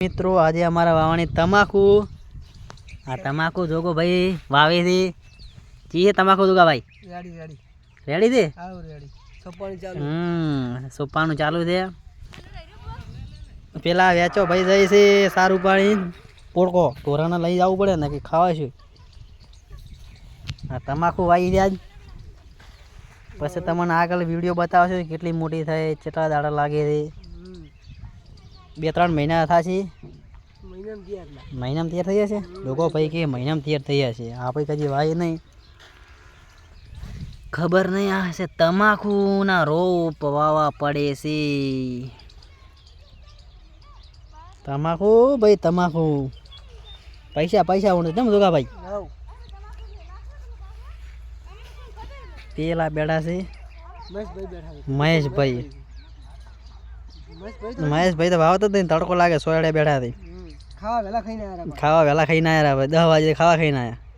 મિત્રો આજે અમારા વાવણી તમાકુ આ તમાકુ જોગો ભાઈ વાવી હતી ચીએ તમાકુ જોગા ભાઈ રેડી છે સોપાનું ચાલુ છે પેલા વેચો ભાઈ જાય છે સારું પાણી પોડકો ઢોરાને લઈ જવું પડે ને કે ખાવા છે આ તમાકુ વાવી જાય પછી તમને આગળ વિડીયો બતાવશો કેટલી મોટી થાય કેટલા દાડા લાગે છે 2-3 મહિના થશે મહિનામાં તૈયાર થઈ જશે લોકો ભાઈ કે મહિનામાં તૈયાર થઈ જશે આપણે કદી વાય નહીં ખબર નહીં આ છે તમાકુના રોપ વાવા પડે છે તમાકુ ભાઈ તમાકુ પૈસા પૈસા ઉડે કેમ જોગા ભાઈ પેલા બેઠા છે મહેશભાઈ મહેશભાઈ તો ભાવતો જ નહીં તડકો લાગે સોયડે બેઠા હતી ખાવા વહેલા ખાઈને આવ્યા 10 વાગે ખાવા ખાઈને આવ્યા